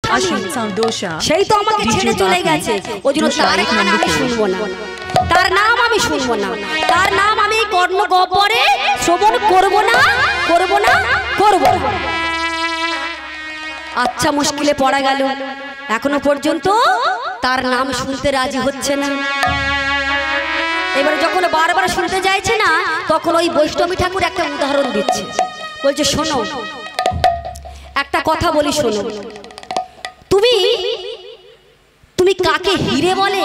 স্বামী সেই তো আমাকে ছেড়ে চলে গেছে, ওই জন্য তার গান আমি শুনবো না, তার নাম আমি শুনবো না, তার নাম আমি কর্ণ গহ্বরে শ্রবণ করবো না, করবো না, করবো না। আচ্ছা মুশকিলে পড়া গেল, এখনো পর্যন্ত তার নাম শুনতে রাজি হচ্ছে না। এবারে যখন বারবার শুনতে চাইছে না, তখন ওই বৈষ্ণবী ঠাকুর একটা উদাহরণ দিচ্ছে, বলছে শোনো একটা কথা বলি শোনো, তুমি তুমি কাকে হিরে বলে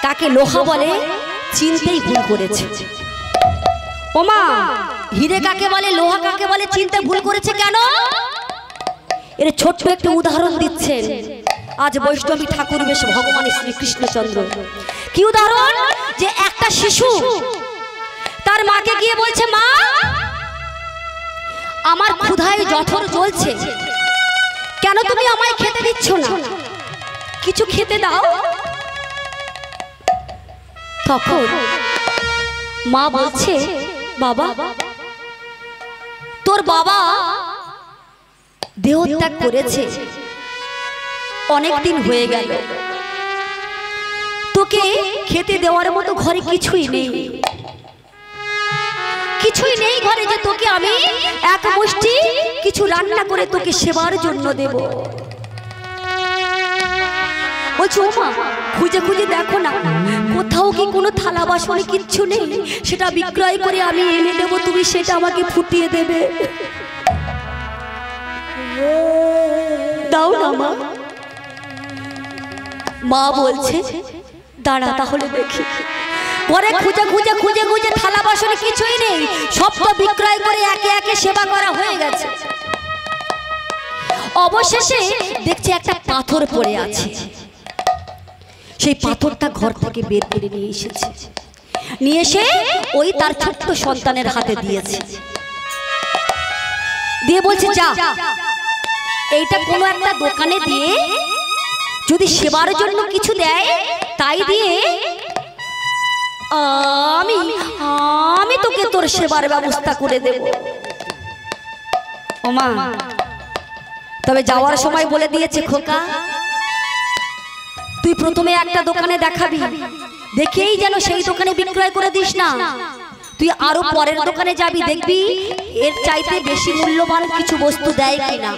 কাকে লোহা বলে চিনতেই ভুল করেছে। ওমা হিরে কাকে বলে লোহা কাকে বলে চিনতে ভুল করেছে কেন? এর ছোট্ট একটা উদাহরণ দিচ্ছেন আজ বৈষ্ণবী ঠাকুর বেশ ভগবান শ্রীকৃষ্ণচন্দ্র। কি উদাহরণ? যে একটা শিশু তার মাকে গিয়ে বলছে, মা আমার ক্ষুধায় জঠর জ্বলছে, কেন তুমি আমায় খেতে দিচ্ছ না, কিছু খেতে দাও। তখন মা বলছে, বাবা তোর বাবা দেহত্যাগ করেছে, অনেক দিন হয়ে গেল, তোকে খেতে দেওয়ার মতো ঘরে কিছুই নেই, কিছুই নেই ঘরে যে তোকে আমি এক মুষ্টি কিছু রান্না করে তোকে সেবার জন্য দেব। বলছো মা খুঁজে খুঁজে দেখো না কোথাও কি কোনো থালা বাসনে কিচ্ছু নেই, সেটা বিক্রয় করে আমি এনে দেব, তুমি সেটা আমাকে ফুটিয়ে দেবে, দাও না মা। মা বলছে দাঁড়া তাহলে দেখি। পরে খুঁজে খুঁজে খুঁজে খুঁজে থালা বাসনে কিছুই নেই, সব তো বিক্রয় করে একে একে সেবা করা হয়ে গেছে। অবশেষে দেখছে একটা পাথর পড়ে আছে, সেই পাথরটা ঘর থেকে বের করে নিয়ে এসেছে, নিয়ে এসে ওই তার ছোট্ট সন্তানের হাতে দিয়েছে, দিয়ে বলছে যা এইটা কোনো একটা দোকানে দিয়ে যদি সেবার জন্য কিছু দেয় তাই দিয়ে আমি আমি তোকে তোর সেবার ব্যবস্থা করে দেব। ওমা তবে যাওয়ার সময় বলে দিয়েছে, খোকা তুই প্রথমে একটা দোকানে দেখাবি, দেখেই যেন সেই দোকানে বিক্রয় করে দিস না, তুই আরো পরের দোকানে যাবি, দেখবি এর চাইতে বেশি মূল্যবান কিছু বস্তু দেয় কিনা।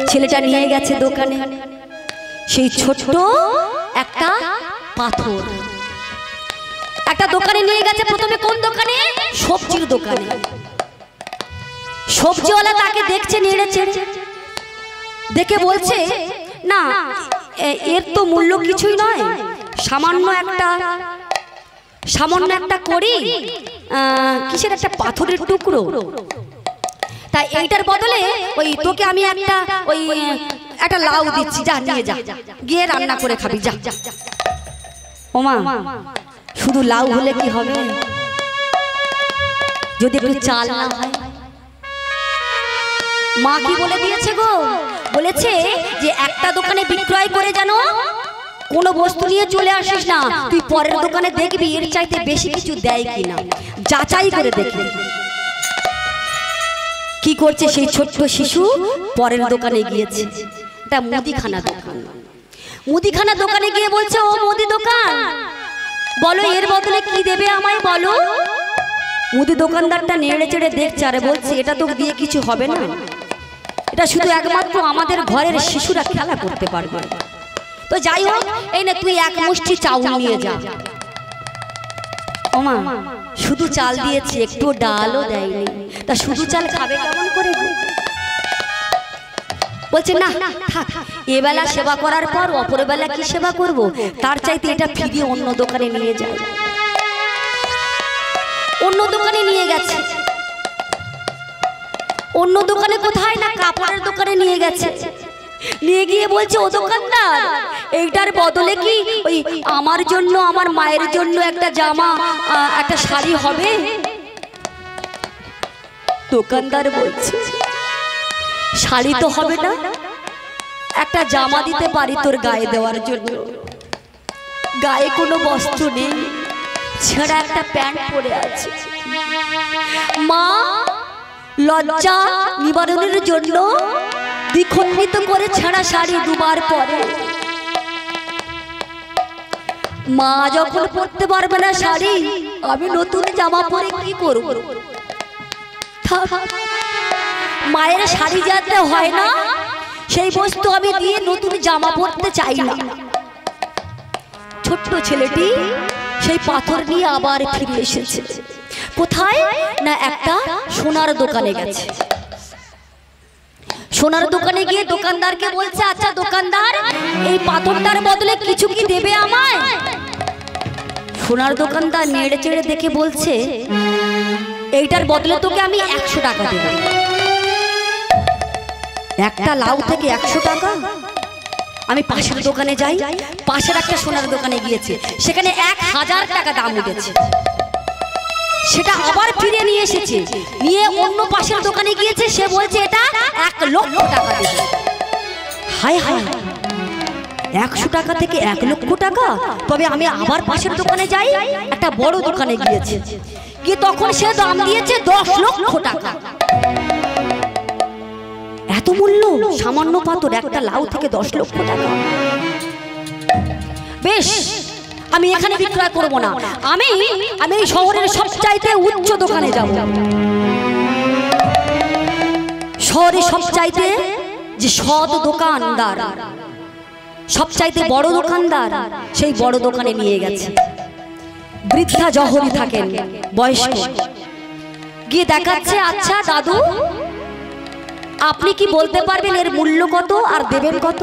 ছেলেটা নিয়ে গেছে দোকানে সেই ছোট্ট একটা পাথর, একটা দোকানে নিয়ে গেছে। প্রথমে কোন দোকানে? সবজির দোকানে। সবজিওয়ালা তাকে দেখছে নেড়েছে, দেখে বলছে না এর তো মূল্য কিছুই নয়, সামান্য একটা করি কিসের একটা পাথরের টুকরো, তাই এইটার বদলে ওই তোকে আমি একটা লাউ দিচ্ছি, যা নিয়ে যা, গিয়ে রান্না করে খাবি যা। ওমা শুধু লাউ হলে কি হবে, যদি একটু চাল না হয়। মা কি বলে দিয়েছে গো? বলেছে যে একটা দোকানে বিক্রয় করে জানো কোনো বস্তু নিয়ে চলে আসিস না, তুই পরের দোকানে দেখবি এর চাইতে বেশি কিছু দেয় কিনা, যাচাই করে দেখবি। কি করছে সেই ছোট্ট শিশু? পরের দোকানে গিয়েছে, এটা মুদিখানা দোকান। মুদিখানা দোকানে গিয়ে বলছে, ও মুদি দোকান বলো এর বদলে কি দেবে আমায় বলো। মুদি দোকানদারটা নেড়ে চেড়ে দেখছে, আরে বলছে এটা তো দিয়ে কিছু হবে না, এটা শুধু একমাত্র আমাদের ঘরের শিশুরা খেলা করতে পারবে। তো যাই হোক এই না তুই এক মুষ্টি চাউল নিয়ে যা। ওমা শুধু চাল দিয়েছে, একটু ডালও দেয়নি, তা শুধু চাল খাবে কেমন করে? বলছে না থাক, এবেলা সেবা করার পর অপরবেলা কি সেবা করব, তার চাইতে এটা ফিরিয়ে অন্য দোকানে নিয়ে যায়। অন্য দোকানে নিয়ে গেছে, অন্য দোকানে কোথায় না কাপড়ের দোকানে নিয়ে গেছে, নিয়ে গিয়ে বলছে ও দোকানদার এইটার বদলে কি ওই আমার জন্য আমার মায়ের জন্য একটা জামা একটা শাড়ি হবে? দোকানদার বলছে শাড়ি তো হবে না, একটা জামা দিতে পারি তোর গায়ে দেওয়ার জন্য, গায়ে কোনো বস্ত্র নেই, ছেঁড়া একটা প্যান্ট পরে আছে। মা লজ্জা নিবারণের জন্য দ্বিখণ্ডিত করে ছেঁড়া শাড়ি দুবার পরে। মা যখন পরতে পারবে না শাড়ি, আমি নতুন জামা পরে কি করব? মায়ের শাড়ি যাতে হয় না সেই বস্তু আমি দিয়ে নতুন জামা পরতে চাই না। ছোট্ট ছেলেটি সেই পাথর নিয়ে আবার ফিরে এসেছে। কোথায় না একটা সোনার দোকানে গেছে। সোনার দোকানে গিয়ে দোকানদারকে বলছে, আচ্ছা দোকানদার, এই পাথরটার বদলে কিছু কি দেবে আমায়? সোনার দোকানদার নেড়ে চেড়ে দেখে বলছে, এইটার বদলে তোকে আমি 100 টাকা দেব। একটা লাউ থেকে 100 টাকা? আমি পাশের দোকানে যাই, পাশের একটা সোনার দোকানে গিয়েছে, সেখানে 1000 টাকা দাম উঠেছে। সেটা আবার ফিরে নিয়ে এসেছে, নিয়ে অন্য পাশের দোকানে গিয়েছে, সে বলছে এটা 1 লক্ষ টাকা দেবে। হায় হায়, 100 টাকা থেকে 1 লক্ষ টাকা? তবে আমি আবার পাশের দোকানে যাই, একটা বড় দোকানে গিয়েছে, গিয়ে তখন সে দাম দিয়েছে 10 লক্ষ টাকা। এত মূল্য সামান্য পাথর, একটা লাউ থেকে 10 লক্ষ টাকা? বেশ, আমি এখানে বিক্রয় করব না, আমি এই শহরের সবচাইতে উচ্চ দোকানে যাব। শহরে সবচাইতে যে সৎ দোকানদার, সবচাইতে বড় দোকানদার, সেই বড় দোকানে নিয়ে গেছে। বৃদ্ধা জহরি থাকেন, বয়স্ক। গিয়ে দেখাচ্ছে, আচ্ছা দাদু, আপনি কি বলতে পারবেন এর মূল্য কত আর দেবেন কত?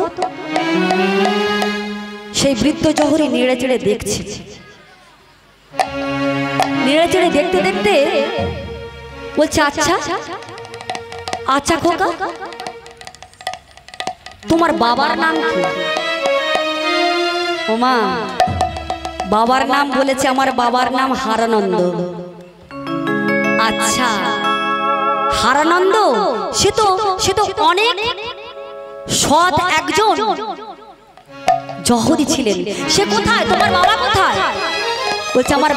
সেই বৃদ্ধ জহরি নেড়ে চেড়ে দেখছে। নেড়ে চেড়ে দেখতে দেখতে বলছে, আচ্ছা আচ্ছা খোকা, তোমার বাবার নাম কি? ওমা, বাবার নাম বলেছে, আমার বাবার নাম হারানন্দ। আচ্ছা, হারানন্দ, সে তো অনেক সৎ একজন জহরি ছিলেন। সে কোথায়? তোমার বাবা কোথায়? বলছে, আমার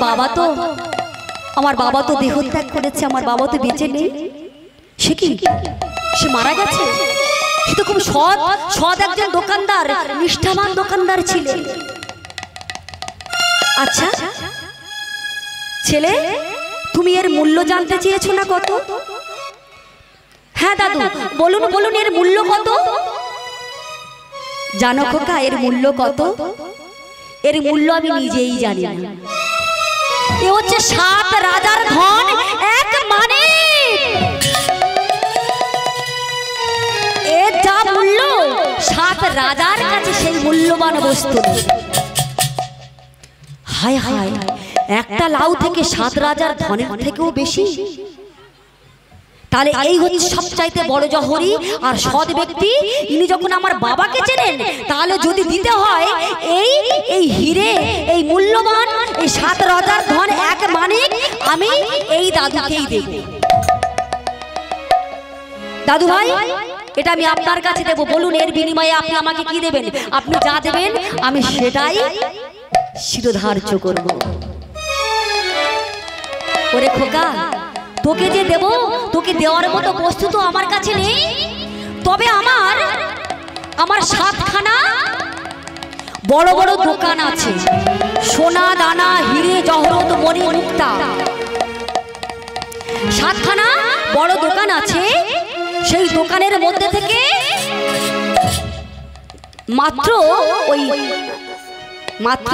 বাবা তো দেহত্যাগ করেছে, আমার বাবা তো বেঁচে নেই। সে কি? সে মারা গেছে? সে তো খুব সৎ একজন দোকানদার, নিষ্ঠাবান দোকানদার ছিলেন। আচ্ছা ছেলে, তুমি এর মূল্য জানতে চেয়েছো না কত? হ্যাঁ দাদু, বলুন বলুন, এর মূল্য কত? জানো খোকা এর মূল্য কত? এর মূল্য আমি নিজেই জানি না। এ হচ্ছে 7 রাজার ধন, এক মানে এর যা মূল্য 7 রাজার কাছে সেই মূল্যবান বস্তু। হায় হায়, একটা লাউ থেকে 7 রাজার ধনের থেকেও বেশি। তাহলে এই হচ্ছে সবচাইতে বড় জহরি আর সৎ ব্যক্তি। ইনি যখন আমার বাবাকে চেনেন, তাহলে যদি দিতে হয় এই হিরে, এই মূল্যবান, এই 7 রাজার ধন এক মানিক, আমি এই দাদুকেই দেব। দাদু ভাই, এটা আমি আপনার কাছে দেব, বলুন এর বিনিময়ে আপনি আমাকে কি দেবেন? আপনি যা দেবেন আমি সেটাই শিরোধার্য করব। ওরে খোকা, তোকে যে দেব, তোকে দেওয়ার মতো বস্তু তো আমার কাছে নেই। তবে আমার 7খানা বড় বড় দোকান আছে, সোনা দানা হিরে জহরত মণি মুক্তা, 7খানা বড় দোকান আছে। সেই দোকানের মধ্যে থেকে মাত্র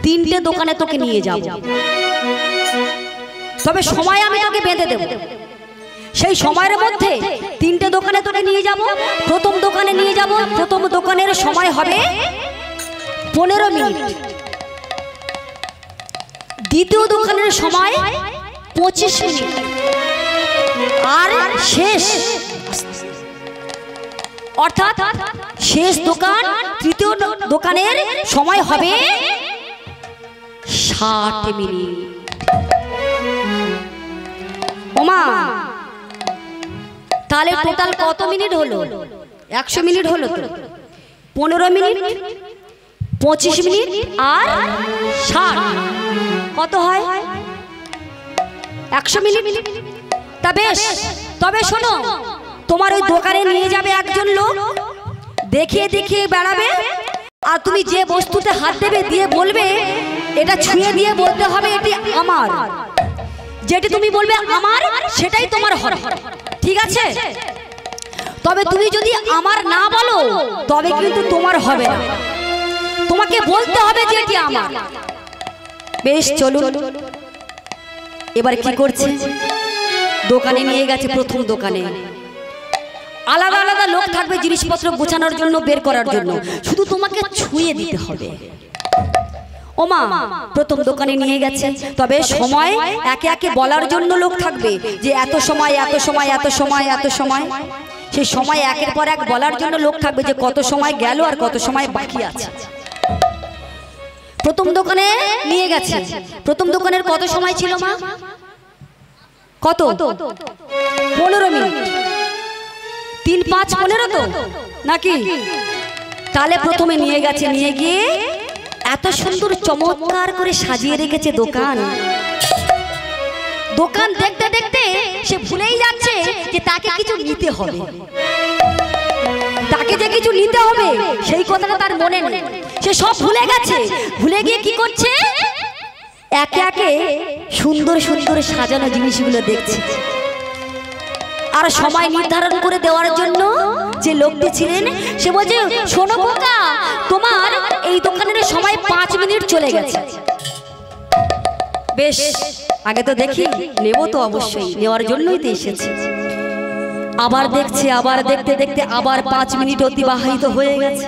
3টে দোকানে তোকে নিয়ে যাব। তবে সময় আমি তোকে বেঁধে দেব। সেই সময়ের মধ্যে 3টে দোকানে তোকে নিয়ে যাব। প্রথম দোকানে নিয়ে যাব, প্রথম দোকানের সময় হবে 15 মিনিট। দ্বিতীয় দোকানের সময় 25 মিনিট। আর শেষ অর্থাৎ শেষ দোকান, তৃতীয় দোকানের সময় হবে 60 মিনিট। ওমা, তাহলে টোটাল কত মিনিট হলো? 100 মিনিট হলো তো। 15 মিনিট, 25 মিনিট আর 60 কত হয়? 100 মিনিট। তা বেশ, তবে শোনো, তোমার ওই দোকানে নিয়ে যাবে একজন লোক, দেখিয়ে দেখিয়ে বেড়াবে, আর তুমি যে বস্তুতে হাত দেবে দিয়ে বলবে, এটা ছুঁয়ে দিয়ে বলতে হবে এটি আমার। যেটি তুমি বলবে আমার, সেটাই তোমার হবে, ঠিক আছে? তবে তুমি যদি আমার না বলো তবে কিন্তু তোমার হবে না, তোমাকে বলতে হবে যে এটি আমার। বেশ, চলুন। এবার কি করছে, দোকানে নিয়ে গেছে, প্রথম দোকানে আলাদা আলাদা লোক থাকবে জিনিসপত্র গোছানোর জন্য, বের করার জন্য, শুধু তোমাকে ছুঁয়ে দিতে হবে। ওমা, প্রথম দোকানে নিয়ে গেছে, তবে সময় একে একে বলার জন্য লোক থাকবে যে এত সময় এত সময় এত সময় এত সময়, সেই সময় একের পর এক বলার জন্য লোক থাকবে যে কত সময় গেল আর কত সময় বাকি আছে। প্রথম দোকানে নিয়ে গেছে, প্রথম দোকানের কত সময় ছিল মা? কত? 15 মিনিট। 3, 5, 15 তো নাকি? তাহলে প্রথমে নিয়ে গেছে, নিয়ে গিয়ে এত সুন্দর চমৎকার করে সাজিয়ে রেখেছে দোকান। দোকান দেখতে দেখতে সে ভুলেই যাচ্ছে যে তাকে কিছু নিতে হবে, তাকে যে কিছু নিতে হবে সেই কথাটা তার মনে নেই, সে সব ভুলে গেছে। ভুলে গিয়ে কি করছে, একে একে সুন্দর সুন্দর সাজানো জিনিসগুলো দেখছে। আর সময় নির্ধারণ করে দেওয়ার জন্য যে লোকটি ছিলেন সে বলছে, শোনো খোকা, তোমার এই দোকানের সময় 5 মিনিট চলে গেছে। বেশ, আগে তো দেখি নেব, তো অবশ্যই নেওয়ার জন্যই তো এসেছি। আবার দেখছে, আবার দেখতে দেখতে আবার 5 মিনিট অতিবাহিত হয়ে গেছে।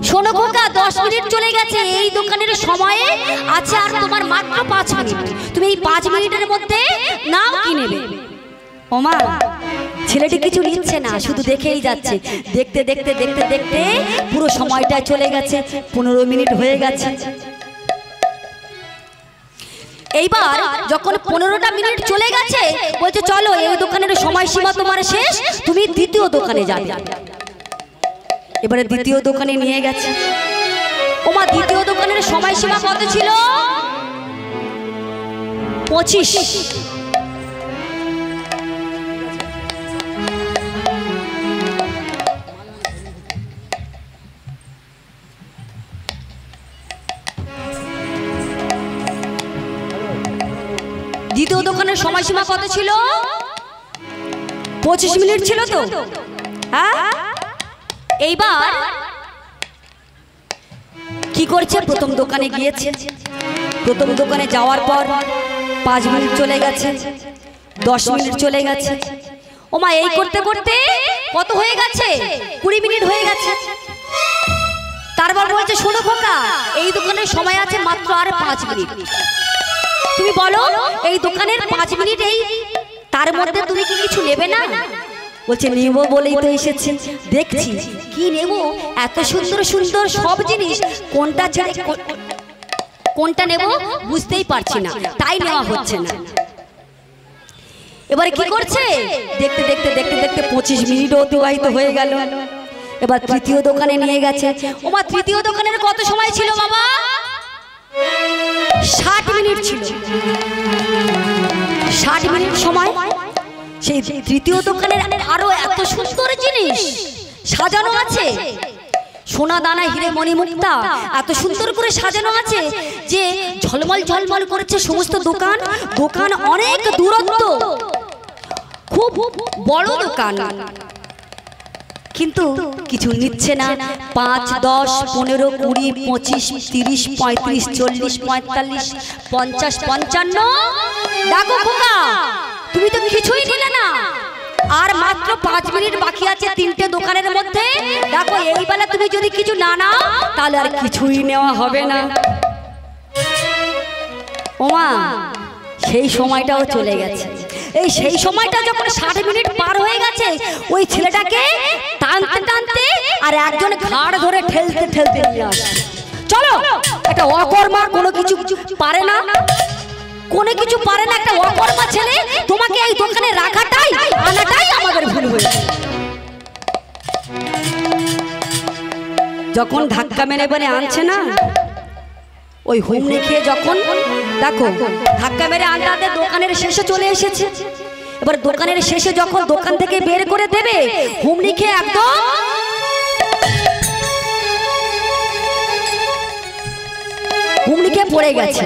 শোনো খোকা, 10 মিনিট চলে গেছে, এই দোকানের সময়ে আছে আর তোমার মাত্র 5 মিনিট, তুমি এই 5 মিনিটের মধ্যে নাও কি নেবে? ওমা, ছেলেটি কিছু নিচ্ছে না, শুধু দেখেই যাচ্ছে। দেখতে দেখতে দেখতে দেখতে পুরো সময়টা চলে গেছে, 15 মিনিট হয়ে গেছে। এইবার যখন 15টা মিনিট চলে গেছে, বলছে চলো, এই দোকানের সময়সীমা তোমার শেষ, তুমি দ্বিতীয় দোকানে যাবে। এবারে দ্বিতীয় দোকানে নিয়ে গেছে। ওমা, দ্বিতীয় দোকানের সময়সীমা কত ছিল? 25। দ্বিতীয় দোকানের সময়সীমা কত ছিল? 25 মিনিট ছিল তো, হ্যাঁ? এইবার কি করছে, প্রথম দোকানে গিয়েছে। প্রথম দোকানে যাওয়ার পর 5 মিনিট চলে গেছে, 10 মিনিট চলে গেছে। ওমা, এই করতে করতে কত হয়ে গেছে? 20 মিনিট হয়ে গেছে। তারপর বলছে, শোনো খোকা, এই দোকানের সময় আছে মাত্র আর 5 মিনিট, তুমি বলো এই দোকানের 5 মিনিট, এই তার মধ্যে তুমি কি কিছু নেবে না? বলছে, নেব বলেই তো এসেছি, দেখছি কি নেব, এত সুন্দর সুন্দর সব জিনিস, কোনটা ছেড়ে কোনটা নেব বুঝতেই পারছি না, তাই নেওয়া হচ্ছে না। এবারে কি করছে, দেখতে দেখতে দেখতে দেখতে 25 মিনিট অতিবাহিত হয়ে গেল। এবার তৃতীয় দোকানে নিয়ে গেছে। ওমা, তৃতীয় দোকানের কত সময় ছিল বাবা? 60 মিনিট ছিল। 60 মিনিট সময়। সেই তৃতীয় দোকানের আরো এত সুন্দর জিনিস সাজানো আছে, সোনা দানা হিরে মণি মুক্তা এত সুন্দর করে সাজানো আছে যে ঝলমল ঝলমল করেছে সমস্ত দোকান। দোকান অনেক দূরত্ব, খুব বড় দোকান, কিন্তু কিছু নিচ্ছে না। 5, 10, 15, 20, 25, 30, 35, 40, 45, 50, 55। দেখো খোকা, তুমি তো কিছুই নিলে না, আর মাত্র 5 মিনিট বাকি আছে 3টে দোকানের মধ্যে। দেখো, এই বেলা তুমি যদি কিছু না নাও তাহলে আর কিছুই নেওয়া হবে না। ওমা, সেই সময়টাও চলে গেছে। এই সেই সময়টা যখন 60 মিনিট পার হয়ে গেছে, ওই ছেলেটাকে টানতে টানতে আর একজন ঘাড় ধরে ঠেলতে ঠেলতে নিয়ে আসে। চলো, একটা অকর্মা, কোনো কিছু পারে না, কোনো কিছু পারে না, একটা অকর্মা ছেলে, তোমাকে এই দোকানে রাখাটাই আনাটাই আমাদের ভুল হয়েছে। যখন ধাক্কা মেরে মেরে আনছে না, ওই হুমড়ি খেয়ে যখন দেখো ধাক্কা মেরে আনতে দোকানের শেষে চলে এসেছে। এবার দোকানের শেষে যখন দোকান থেকে বের করে দেবে হুমড়ি খেয়ে একদম হুমড়ি খেয়ে পড়ে গেছে।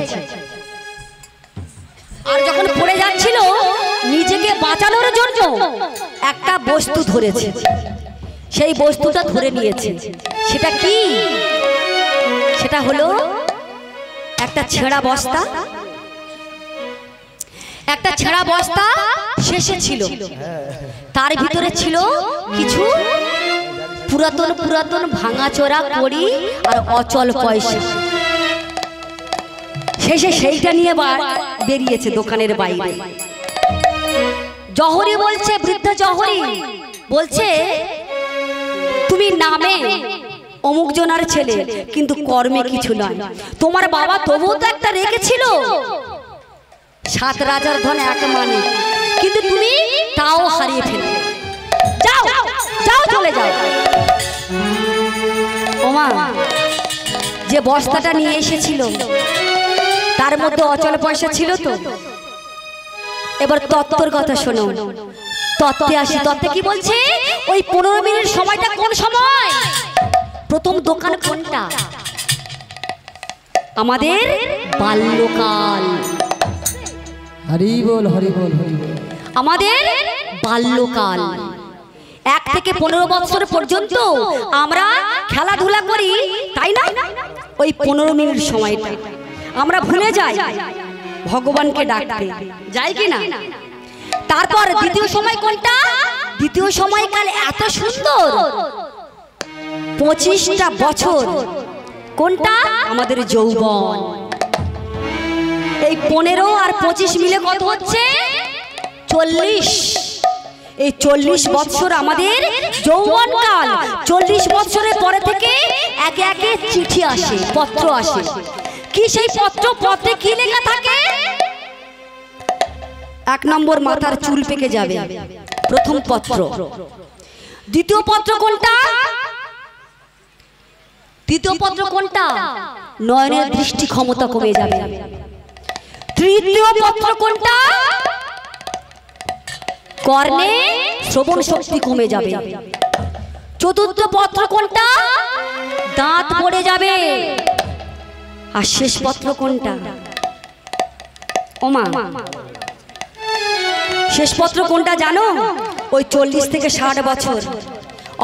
আর যখন পড়ে যাচ্ছিল নিজেকে বাঁচানোর জন্য একটা বস্তু ধরেছে, সেই বস্তুটা ধরে নিয়েছে। সেটা কি? সেটা হলো একটা ছেঁড়া বস্তা। একটা ছেঁড়া বস্তা শেষে ছিল, তার ভিতরে ছিল কিছু পুরাতন পুরাতন ভাঙাচোরা কড়ি আর অচল পয়সা। শেষে সেইটা নিয়ে বেরিয়েছে দোকানের বাইরে। জহরি বলছে, বৃদ্ধ জহরি বলছে, তুমি নামে অমুক জনার ছেলে কিন্তু কর্মে কিছু নয়। তোমার বাবা তবুও তো একটা রেখেছিল 7 রাজার ধন এক মানে, কিন্তু তুমি তাও হারিয়ে ফেলে। যাও যাও চলে যাও। ওমা, যে বস্তাটা নিয়ে এসেছিল তার মধ্যে অচল পয়সা ছিল তো। এবার তত্ত্বর কথা শোনো, তত্ত্বে আসি। তত্ত্বে কি বলছে? ওই 15 মিনিট সময়টা কোন সময়? প্রথম দোকান কোনটা? আমাদের বাল্যকাল। হরি বল হরি বল হরি বল। আমাদের বাল্যকাল 1 থেকে 15 বছর পর্যন্ত আমরা খেলাধুলা করি, তাই না? ওই 15 মিনিট সময়টা আমরা ভুলে যাই ভগবানকে ডাকতে, যাই কি না? তারপর দ্বিতীয় সময় কোনটা? দ্বিতীয় সময়কাল এত সুন্দর, 25টা বছর। কোনটা? আমাদের যৌবন। এই 15 আর 25 মিলে কত হচ্ছে? 40। এই 40 বছর আমাদের যৌবনকাল। 40 বছরের পরে থেকে একে একে চিঠি আসে, পত্র আসে। কি সেই পত্রে কি লেখা থাকে? 1 নম্বর মাথার চুল পেকে যাবে, প্রথম পত্র। দ্বিতীয় পত্র কোনটা? দ্বিতীয় পত্র কোনটা? নয়নের দৃষ্টি ক্ষমতা কমে যাবে। তৃতীয় পত্র কোনটা? কর্ণে শ্রবণ শক্তি কমে যাবে। চতুর্থ পত্র কোনটা? দাঁত পড়ে যাবে। আর শেষ পত্র কোনটা? ওমা, শেষ পত্র কোনটা জানো? ওই 40 থেকে 60 বছর,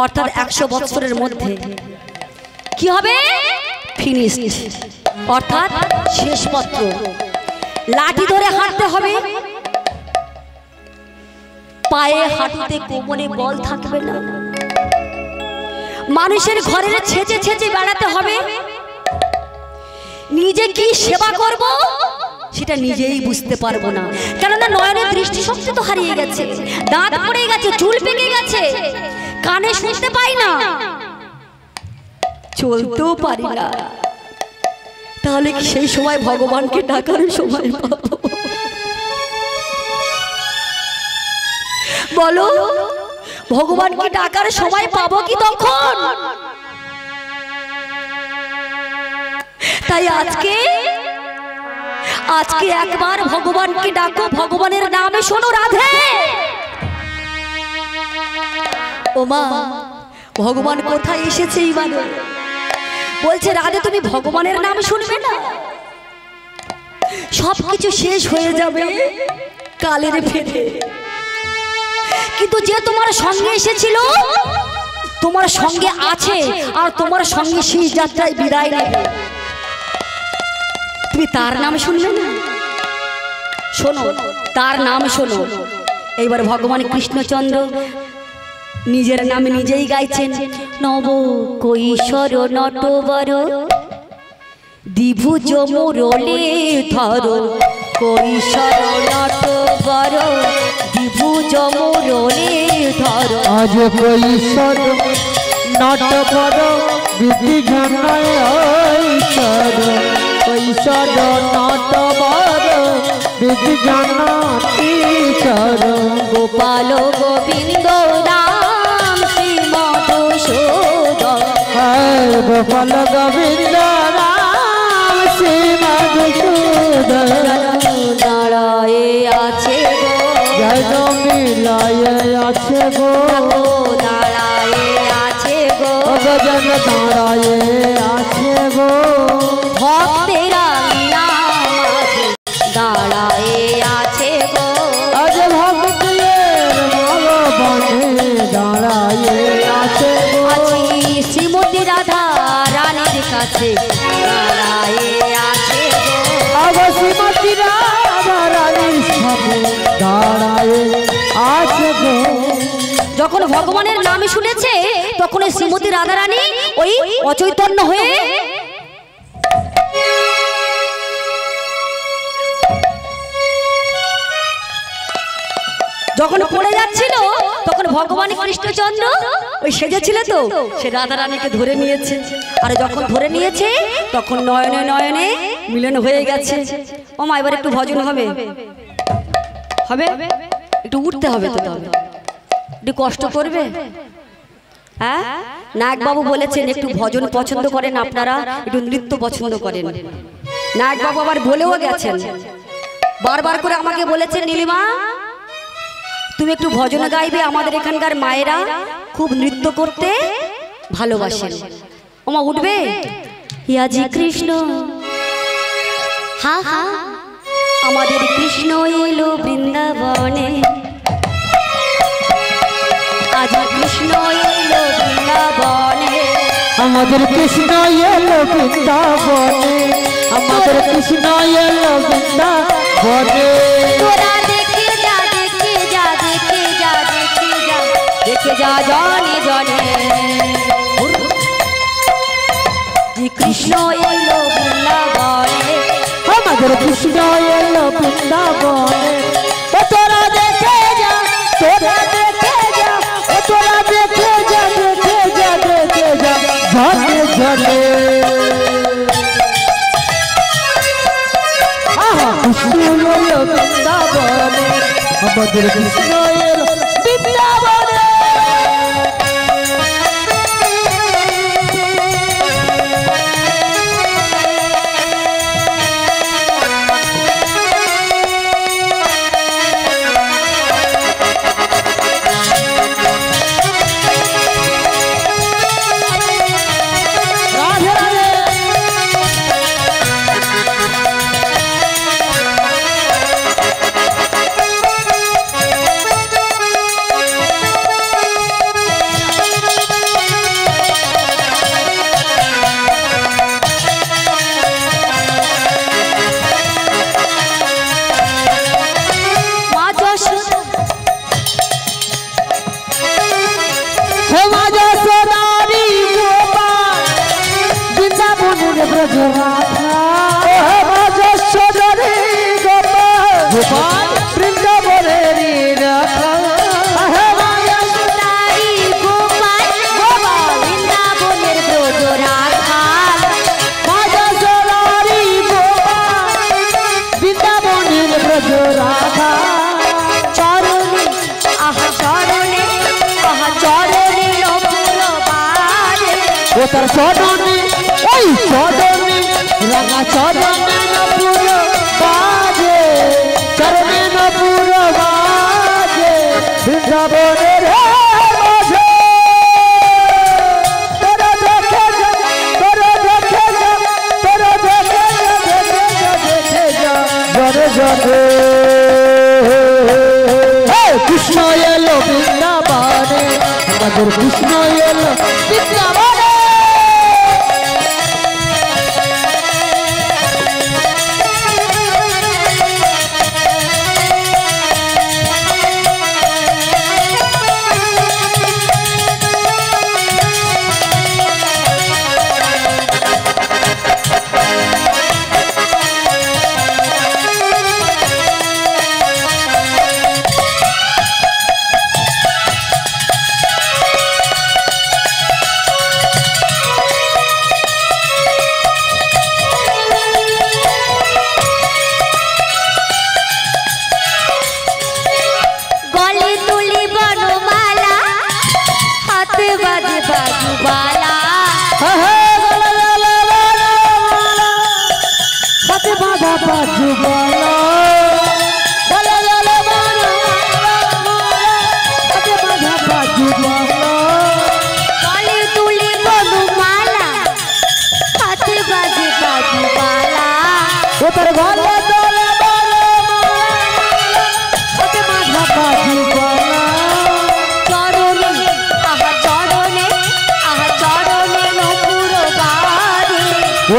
অর্থাৎ 100 বছরের মধ্যে কি হবে? ফিনিশড, অর্থাৎ শেষ পত্র। লাঠি ধরে হাঁটতে হবে, পায়ে হাঁটুতে কোমরে বল থাকবে না। মানুষের ঘরের ছেঁচে ছেঁচে বেড়াতে হবে। নিজে কি সেবা করব সেটা নিজেই বুঝতে পারবো না, কেননা নয়নের দৃষ্টিশক্তি তো হারিয়ে গেছে, দাঁত পড়ে গেছে, চুল পেকে গেছে, কানে শুনতে পাই না, চলতেও পারি না। তাহলে কি সেই সময় ভগবানকে ডাকার সময় পাবো? বলো, ভগবানকে ডাকার সময় পাবো কি তখন? তাই আজকে একবার ভগবানকে ডাকো, ভগবানের নামে শোনো। রাধে, ও মা, ভগবান কোথায় এসেছে এইবারে? বলছে, রাধে তুমি ভগবানের নাম শুনবে না? সবকিছু শেষ হয়ে যাবে কালের ফেরে, কিন্তু যে তোমার সঙ্গে এসেছিল তোমার সঙ্গে আছে, আর তোমার সঙ্গে শেষ যাত্রায় বিদায় নেবে। তুমি তার নাম শুনবে না? শোনো, তার নাম শোনো। এইবার ভগবান কৃষ্ণচন্দ্র নিজের নামে নিজেই গাইছেন। নব কৈশোর নটবর দ্বিভুজ মুরলী ধর, কৈশোর নটবর দ্বিভুজ মুরলী ধর। আজ কৈশোর নটবর বিধি ঘনায় ঐশ্বর, কৈশোর নটবর বিধি ঘনাতীশ্বর। গোপাল গোবিন্দ রাম শ্রী মধুসূদন, গোপাল গোবিন্দ রাম শ্রী মধুসূদন। দাঁড়ায়ে আছে যেন মিলায়ে আছে গো দাঁড়ায়ে আছে গো যেন দাঁড়ায়ে আছে গো ভক্তেরা মাঝে দাঁড়ায়ে আছে গো আজ ভক্তের ভগবানে দাঁড়ায়ে আছে গো আছি শ্রীমতী রাধা রানীর কাছে দাঁড়ায়ে আছে গো আজ শ্রীমতী রাধা রানীর সাথে দাঁড়ায়ে আছে গো। যখন ভগবানের নাম শুনেছে তখন ওই শ্রীমতী রাধা রানী ওই অচৈতন্য হয়ে যখন পড়ে যাচ্ছিল তখন ভগবান কৃষ্ণচন্দ্র ওই সেজেছিল তো সে রাধা রানীকে ধরে নিয়েছে আর যখন ধরে নিয়েছে তখন নয়নে নয়নে মিলন হয়ে গেছে। ও মা এবার একটু ভজন হবে হবে একটু উঠতে হবে তো তবে একটু কষ্ট করবে। হ্যাঁ নাগবাবু বলেছেন একটু ভজন পছন্দ করেন আপনারা একটু নৃত্য পছন্দ করেন। নাগবাবু আবার বলেও গেছেন বারবার করে আমাকে বলেছেন নীলিমা তুমি একটু ভজন গাইবে আমাদের এখানকার মায়েরা খুব নৃত্য করতে ভালোবাসেন। ওমা উঠবে ইয়াজি কৃষ্ণ হা হা আমাদের কৃষ্ণ এলো বৃন্দাবনে আজ কৃষ্ণ এলো বৃন্দাবনে আমাদের কৃষ্ণ এলো বৃন্দাবনে আমাদের কৃষ্ণ এলো বৃন্দাবনে তোরা দেখে যা দেখে যা দেখে যা দেখে যা দেখে যা জনে জনে কৃষ্ণ এলো বৃন্দাবনে আমাদের কৃষ্ণ এলো বৃন্দাবনে ও তোরা দেখে যা তোরা দেখে যা ও তোরা দেখে যা দেখে যা দেখে যা জনে জনে আহা কৃষ্ণ এলো বৃন্দাবনে আমাদের কৃষ্ণ এলো বৃন্দাবনে তার চরণে ওই চরণে রাঙা চরণে নপুর বাজে চরণে নপুর বাজে বৃন্দাবনের মাঝে তোরা দেখে যা তোরা দেখে যা তোরা দেখে যা দেখে যা জনে জনে কৃষ্ণ এলো বৃন্দাবনে আমাদের কৃষ্ণ এলো বৃন্দাবনে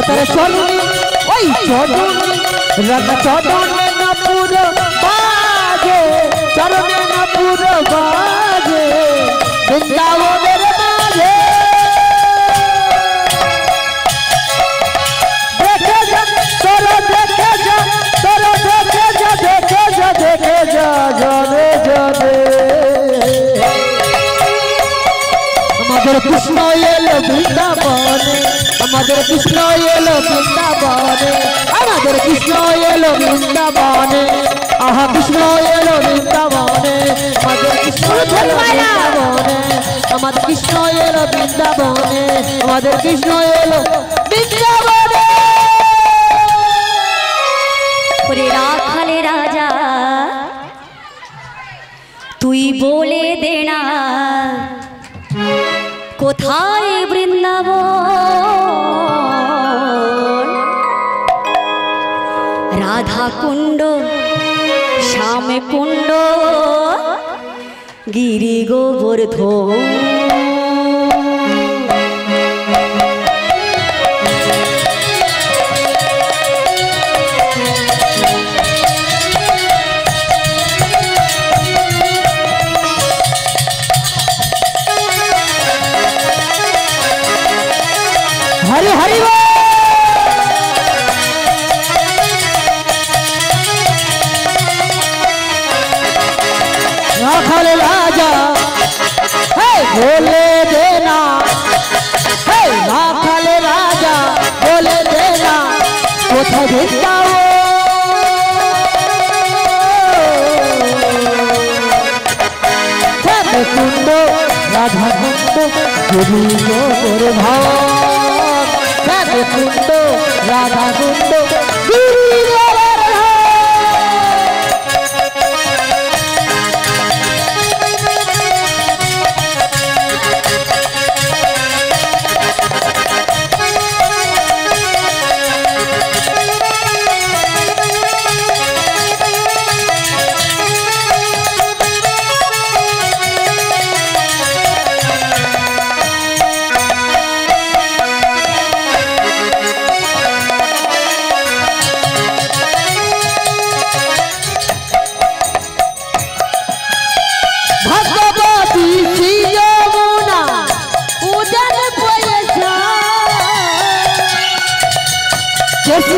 তোর চলুনি ওই চলুনি রাধা চরণে না পুরো বাজে চরণে না পুরো বাজে বৃন্দাবনের মাঝে দেখে যা তোরা দেখে যা তোরা দেখে যা দেখে যা দেখে যা জনে জনে আমাদের কৃষ্ণ এলো বৃন্দাবনে আমাদের কৃষ্ণ এলো বৃন্দাবনে আমাদের কৃষ্ণ এলো বৃন্দাবনে আহা কৃষ্ণ এলো বৃন্দাবনে আমাদের কৃষ্ণ এলো বৃন্দাবনে আমাদের কৃষ্ণ এলো বৃন্দাবনে আমাদের কৃষ্ণ এলো বৃন্দাবনে ওরে রাখালে রাজা তুই বলে দে না কোথায় বৃন্দাবন রাধা কুণ্ড শ্যাম কুণ্ড গিরি গোবর্ধন हरि हरि राखल राजा है बोले देना है राखल राजा बोले देना कोथा भिड़ाओ सब कुंड राधा कुंड गिरी गोवर्धन राधा कुंड राधा कुंड गिरी गोवर्धन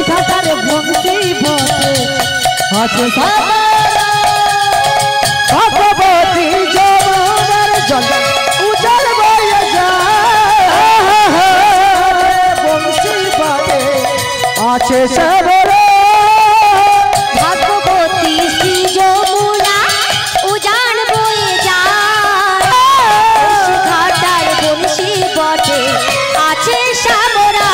খাতারে ভক্তি বসে আছে ভগবতী যমুনার জল উজাল বয়ে যায় বংশী বাটে আছে সবর ভগবতী শ্রী যমুনা উজান বয়ে যায় ঘাটার বংশী বটে আছে সামরা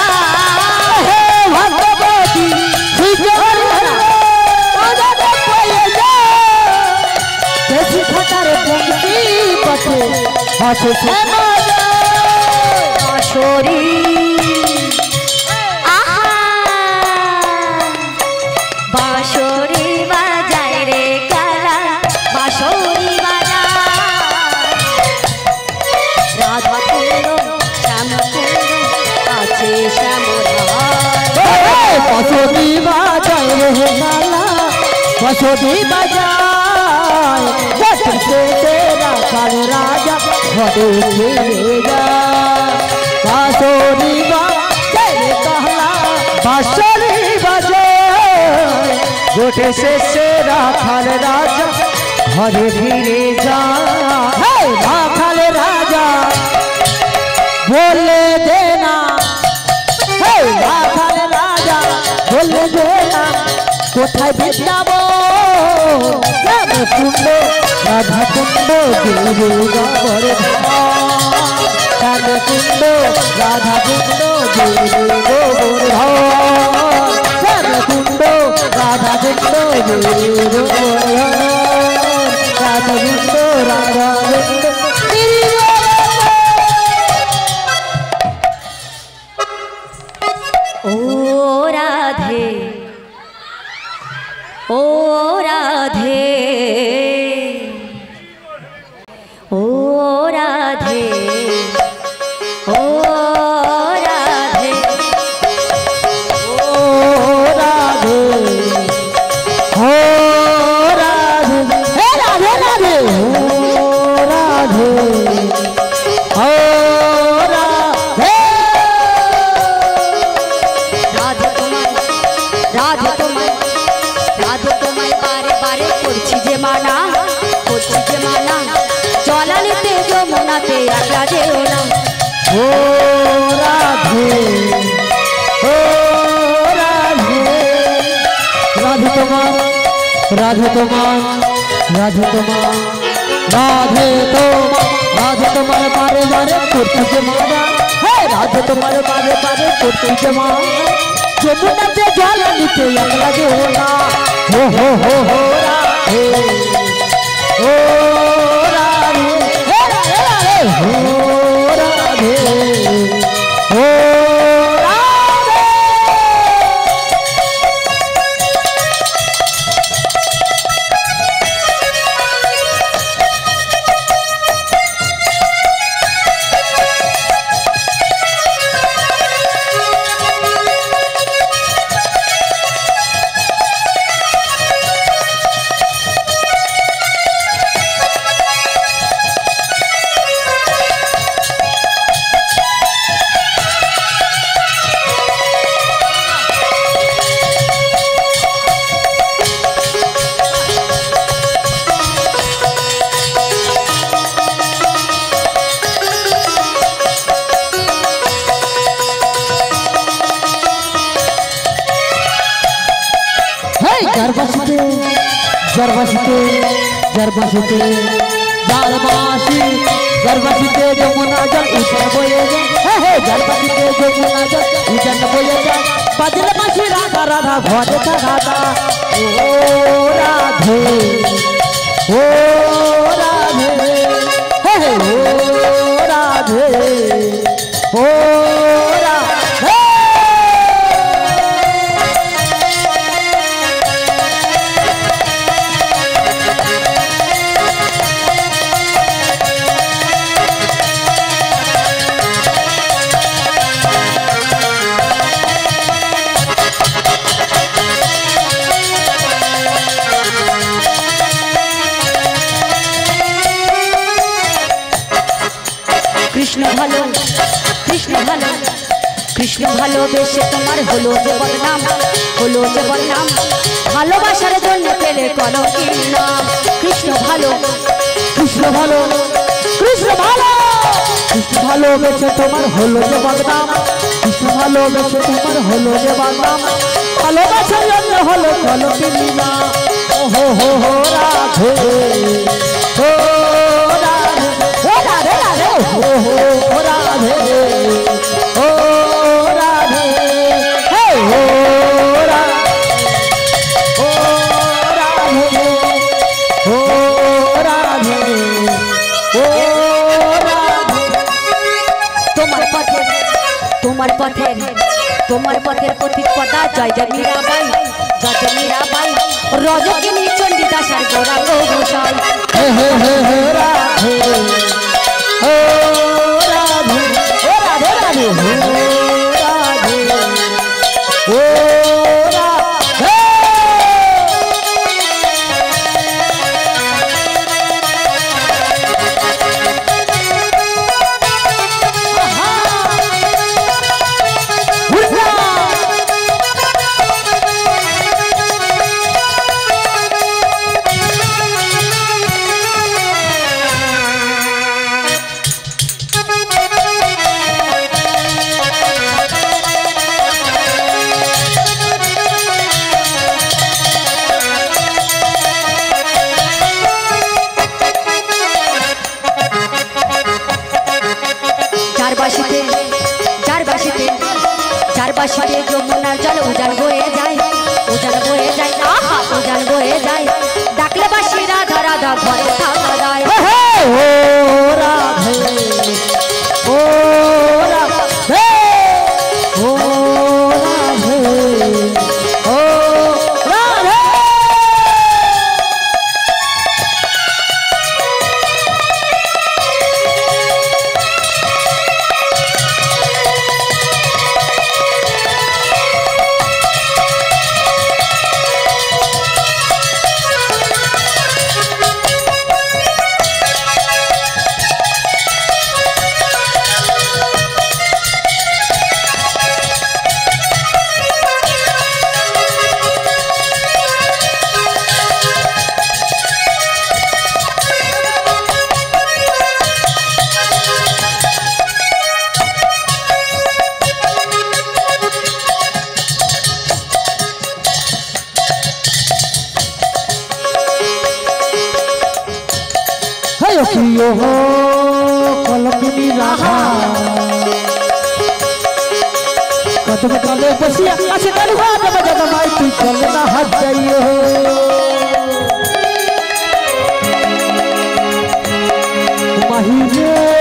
বাঁশরি আহা বাঁশরি বাজায় রে কালা বাঁশরি বাজায় রাধা কুণ্ড শ্যাম কুণ্ড আছে শ্যামরায় বাঁশরি বাজায় রে কালা বাঁশরি বাজায় से तेरा काल राजा घरे फिरे जा बांसुरी बाजे कहला बांसुरी बजे गोटे से तेरा काल राजा घरे फिरे जा हे राखाल राजा बोले देना हे राखाल राजा बोले देना कोথায় বৃন্দাবন কুণ্ড রাধা কুণ্ড गिरी गोवर्धन राधा कुंड राधा कुंड गिरी गोवर्धन राधा कुंड राधा कुंड गिरी गोवर्धन राधा कुंड राधा कुंड गिरी ओ राधे ओ राधे ओ राधे ओ राधे একলা যেও না। ও রাধে ও রাধে রাধে তোমার রাধে তোমার রাধে তোমার রাধে তোমার রাধে তোমার বারে বারে করতে যে মারা হ্যাঁ রাধে তোমার বারে বারে করতে যে মারা যমুনাতে জল নিতে একলা যেও না। হো হো হো হো রাধে ও রাধে হে রাধে রাধে ও রাধে ও রাধে। জরবাসিতে জরবাসিতে জরবাসিতে জরবাসি জরবাসিতে যমুনা জল উঠে বয়ে যায় হ্যাঁ হ্যাঁ জরবাসিতে যমুনা জল উঠে বয়ে যায় বাজল বাঁশি রাধা রাধা ঘরে রাধা ও রাধে ও রাধে হ্যাঁ হ্যাঁ ও রাধে ও রাধে। কৃষ্ণ ভালো কৃষ্ণ ভালো কৃষ্ণ ভালোবেসে তোমার হলো যে বদনাম হলো যে বদনাম ভালোবাসার জন্য পেলে কলঙ্কির নাম। কৃষ্ণ ভালো কৃষ্ণ ভালো কৃষ্ণ ভালো কৃষ্ণ ভালোবেসে তোমার হলো যে বদনাম কৃষ্ণ ভালোবেসে তোমার হলো যে বদনাম ভালোবাসার জন্য হলো কলঙ্কিনী নাম। ও হো হো হো রাধে ও রাধে ও রাধে রাধে ও হো রাধে ও রাধে হে ও রাধে ও রাধে ও রাধে ও রাধে। তোমার পথের তোমার পথের তোমার পথের পথিক পদা জয় জয় মীরাবাই জয় জয় মীরাবাই রজকিনী চণ্ডীদাসার গৌরাঙ্গ গোসাই। হে হে হে হে রাধে ও রাধে ও রাধে রাধে ও রাধে ও রাধে। চারপাশে যমুনার জল উজান বয়ে যায় উজান বয়ে যায় আহা উজান বয়ে যায় ডাকলে বাসি রাধা রাধা ঘরে থাকা যায়। ও রাধে ও রাধে ও রাধে ও রাধে। राधा कदम काले बसिया अच्छे कलवा जब जब माई तू चलना हट जाइयो माही रे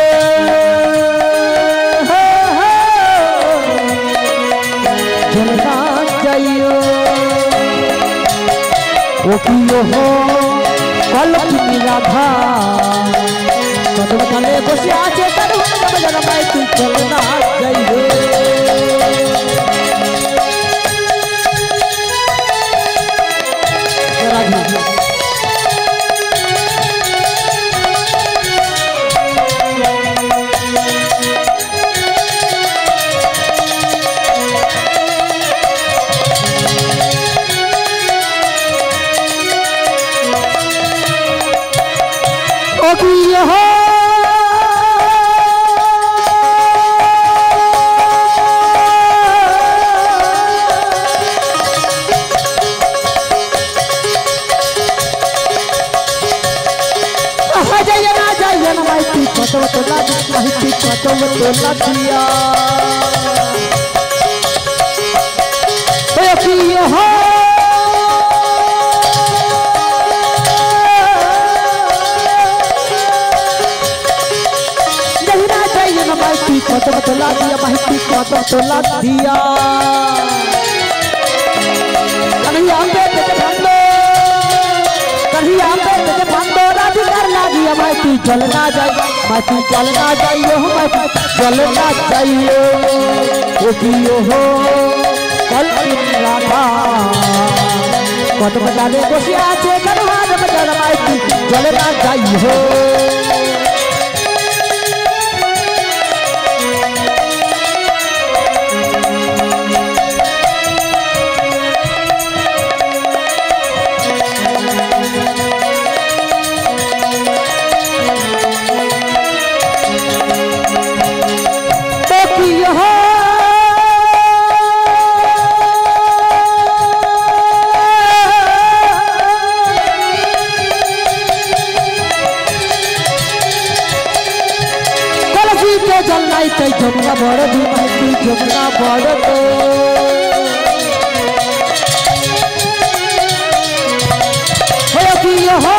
चलना जाइयो ओ कियो हो कलकी राधा कदम काले बसिया अच्छे कलवा जब जब माई तू चलना जाइयो तोला दिया कन्हैया पे बंदो राज कर ला दिया मैं तू चलना जाइयो मैं तू चलना जाइयो मैं तू चलना जाइयो ओ पियो हो कल राधा कदम डाले बसिया से कन्हवा जब जब मैं तू चलना जाइयो जमुना बड़ दी महती जमुना बड़ तो हो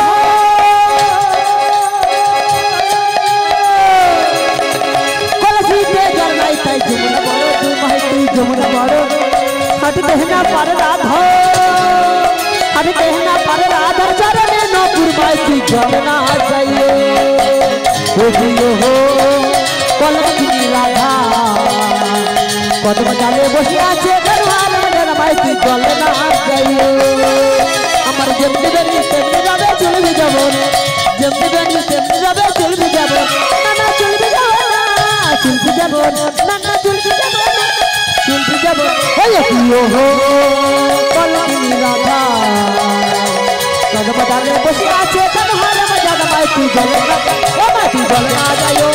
कलसी पे जलाई तई जमुना बड़ दी महती जमुना बड़ हट देहना पर राधा हट देहना पर राधा चरणे न पुरवाई जमुना जाइए हो कलकी राधा कदम डाले बसिया से गरवाल में माई तू चलना जाइयो আমার যেমনি বেনি তেমনি যাবে চলবি যাব যেমনি বেনি তেমনি যাবে চলবি যাব না না চলবি যাব না চলবি যাব না না চলবি যাব চলবি যাব ওই কিও হো কলকি রাধা কদম ডালে বসে আছে কনহার মজা মাই তু চলনা ও মাই তু চলনা যাইও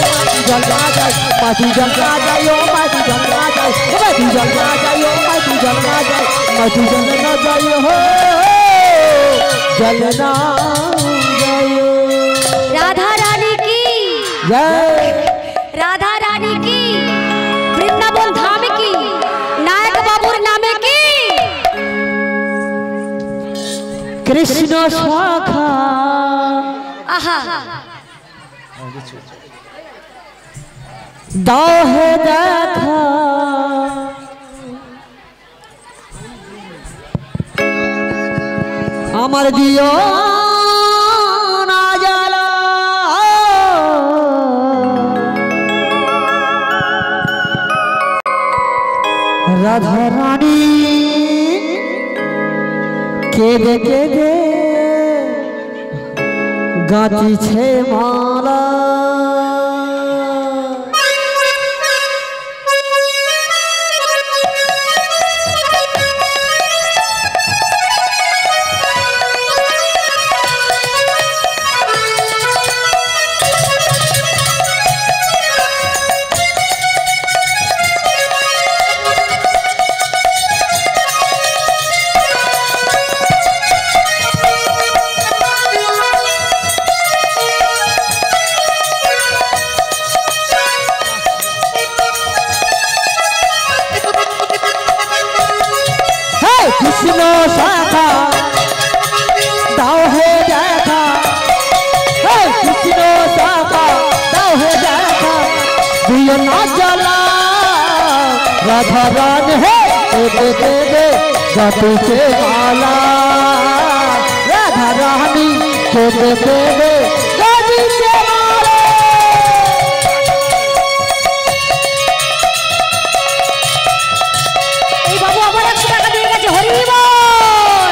जलना जाए माथी जलना जाइयो माथी जलना जाए माथी जलना जाइयो माथी जलना जाए माथी जलना जाइयो हो जलना जाइयो राधा रानी की जय राधा रानी की वृंदावन धाम की नायक बाबूर नामे की कृष्ण शाखा आहा दाहे देखा আমার দিও না জ্বালা রাধা রানী কেঁদে কেঁদে গাঁথিছে মালা दियो ना जला राधा रानी है दे दे दे जादू के माला राधा रानी दे दे दे जादू के माला। এই বাবু আবার 100 টাকা দিয়ে গেছে হরি বল।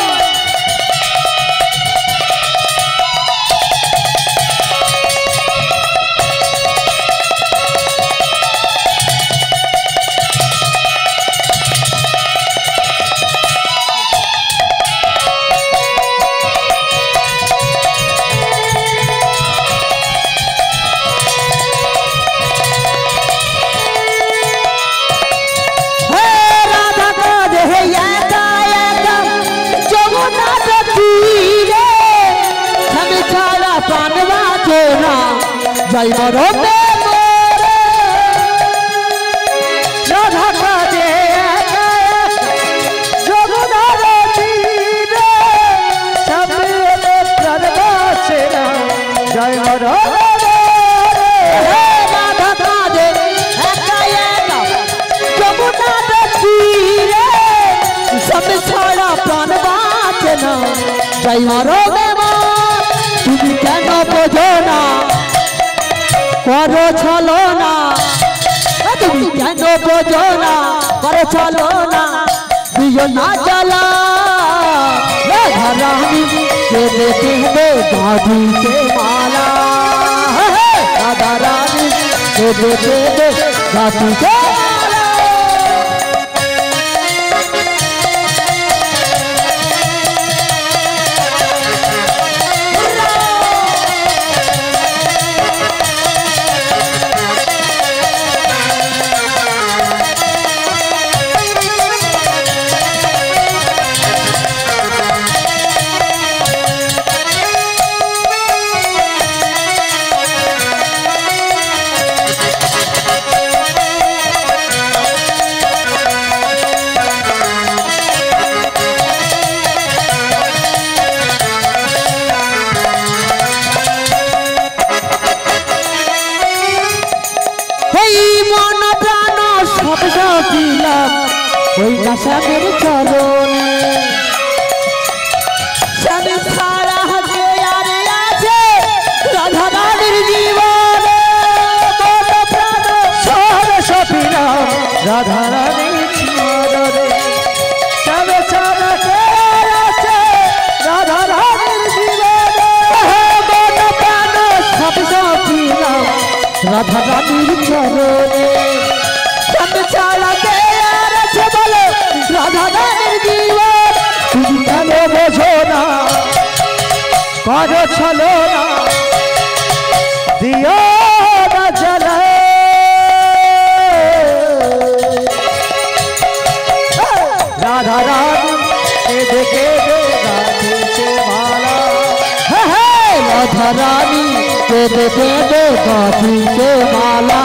जय मरो राधा काजे जय मरो राधा काजे सब छाड़ा प्राण बाँचना जय मरो तुम केन बोझो ना करो छलो ना तुम केन बोझो ना करो छलो ना दियो ना जला राधा रानी के देते दे जादू के माला राधा रानी के देते दे जादू के ওই নাশাদের চরণে স্বামী ছাড়া হাতে আর আছে রাধা রানীর জীবনে মন প্রাণ সরস্বতীরা রাধা রানীর জীবনে স্বামী ছাড়া আর আছে রাধা রানীর জীবনে মন প্রাণ সরস্বতীরা রাধা রানীর চরণে স্বামী ছাড়া बोलो राधा रानीर जीवन तुम केन बोझो ना करो छलो ना दियो ना जला राधा रानी के देखे दे जादू के माला राधा रानी के देखे दे जादू के माला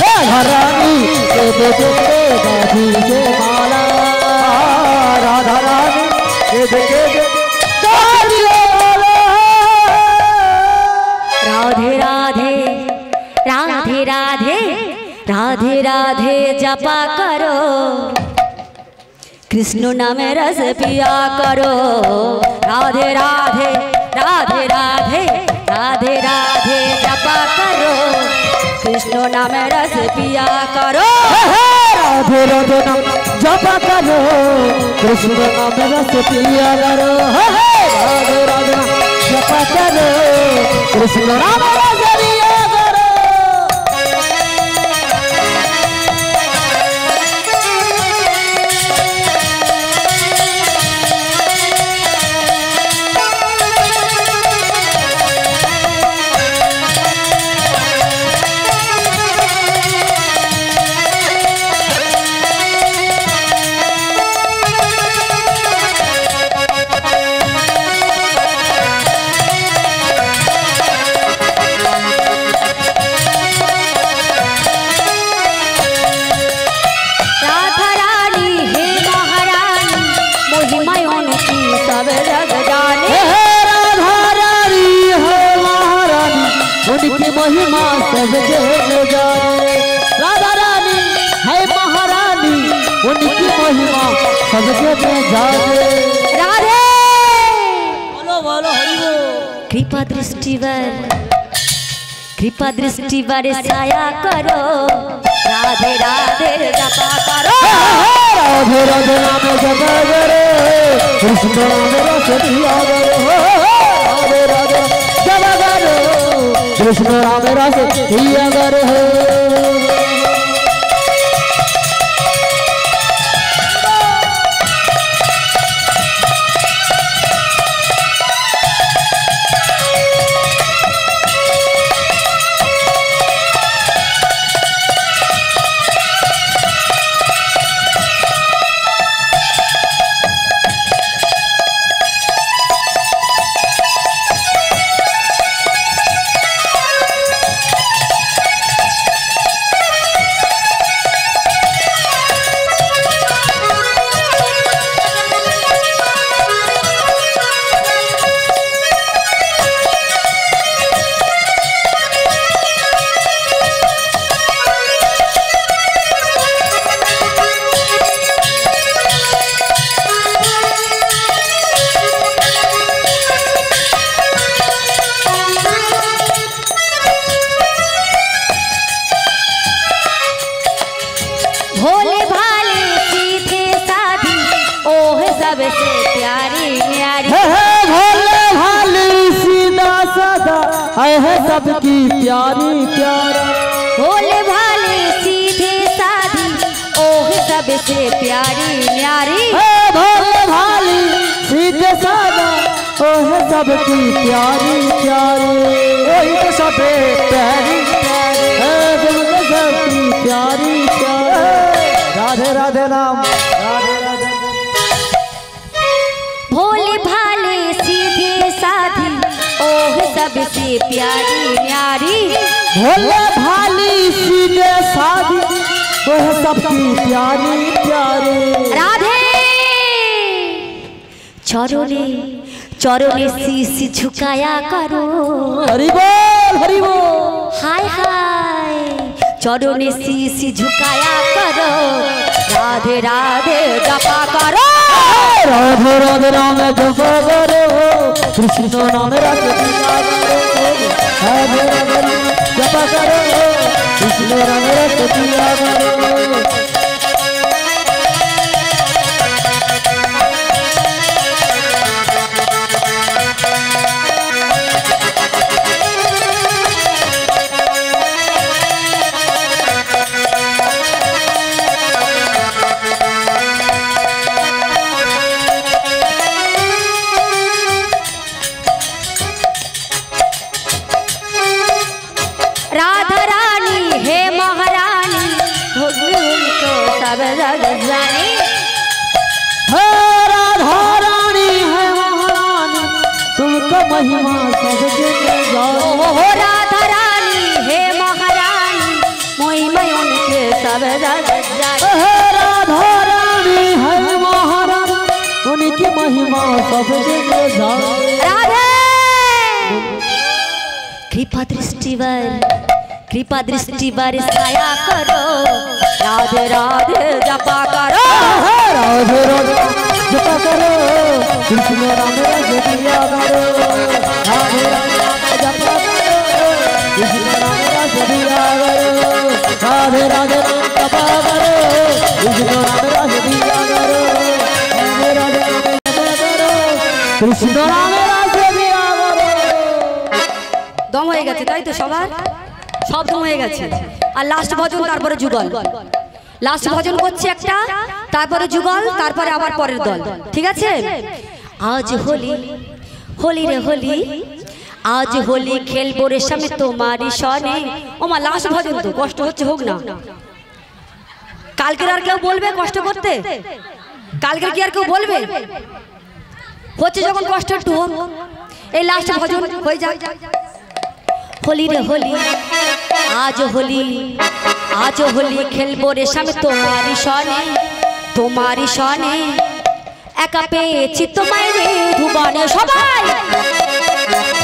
राधा रानी के देखे राधी के माला राधा रानी के देखे राधे राधे राधे राधे राधे राधे जपा करो कृष्ण नामे रस पिया करो राधे राधे राधे राधे राधे राधे जपा करो कृष्ण नामे रस पिया करो राधे राधे नाम जपा करो कृष्ण नाम रस पिया करो राधे राधे नाम जपा करो कृष्ण नाम रस पिया करो। महिमा सब जग जाने महिमा सबके में जागे। राधे बोलो बोलो हरि बोल। कृपा दृष्टि बर साया करो, राधे राधे जपा करो। राधे राधे नाम जपा करो, कृष्ण नाम रस पिया करो। राधे राधे जपा करो, कृष्ण नाम रस पिया करो। भोले भाले सीधे साधी ओह सबसे प्यारी न्यारी। भोले भाले सीधा साधा है सबकी प्यारी प्यारा। भोले भाले सीधे साधी ओह सबसे प्यारी न्यारी। भोले भाले सीधे साधा ओह सबकी प्यारी प्यारी। वही तो सबे प्यारी प्यारी सबकी प्यारी प्यारी। राधे राधे नाम राधे राधे। भोले भाले सीधे साधी ओह सबसे प्यारी न्यारी। भोले भाली सीधे साधी ओह सबकी प्यारी प्यारी। राधे चरोने चरोने शीश झुकाया करो। हरि बोल हरि बोल। हाय हाय चरोने शीश झुकाया करो, राधे राधे जपा करो। राधे राधे नाम जपा करो, कृष्ण नाम रस पिया करो। राधे राधे नाम जपा करो, कृष्ण नाम रस पिया करो। राधा रानी है महारानी, उनको सब जग जाने। राधा रानी है महारानी, तुमको महिमा सबके जाने। हो राधा रानी है महारानी, महिमा उनके सब जग जाने। राधा रानी है महारानी, उनकी महिमा सबके जाने। राधे कृपा दृष्टि बर साया करो, राधे राधे जपा करो। राधे राधे जपा करो, कृष्ण नाम रस पिया करो। राधे राधे जपा करो, कृष्ण नाम रस पिया करो। राधे राधे जपा करो, कृष्ण नाम रस पिया करो। राधे राधे जपा करो, कृष्ण नाम रस पिया करो। দম হয়ে গেছে তাই তো, সবার সব দম হয়ে গেছে। আর লাস্ট ভজন, তারপরে যুগল। লাস্ট ভজন করছে একটা, তারপরে যুগল, তারপরে আবার পরের দল। ঠিক আছে? আজ হোলি হোলি রে হোলি, আজ হোলি খেলবো রে সামনে তোমারই সনে। ও মা লাস্ট ভজন তো, কষ্ট হচ্ছে হোক না। কালকের আর কেউ বলবে কষ্ট করতে? কালকের কি আর কেউ বলবে? হচ্ছে যখন কষ্ট একটু হোক। এই লাস্ট ভজন হয়ে যাক। হোলি রে হোলি, আজ হোলি খেলবো রে সামনে তোমারই সনে, তোমারই সনে। একা পেয়েছি তোমায় রে ভুবনে সবাই,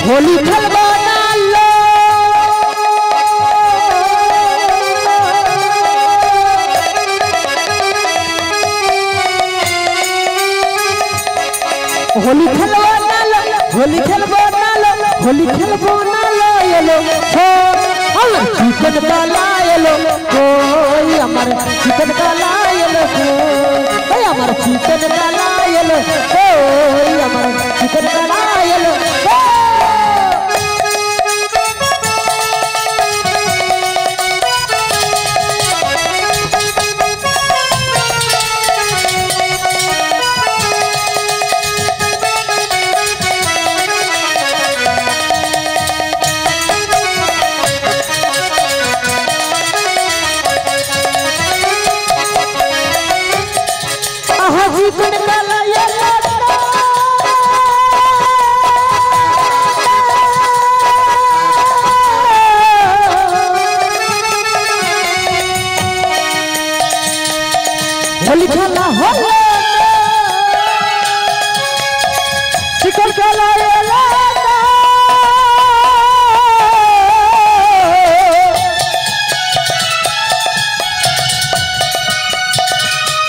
হোলি খেলবো না লো। होली खेलबो नालो होली खेलबो नालो होली खेलबो नालो एलो আমার চিকন কালা এলো কই আমার চিকন কালা এলো কই আমার চিকন কালা এলো কই আমার চিকন কালা এলো चिकन काला एलो होली खेला होले चिकन काला एलो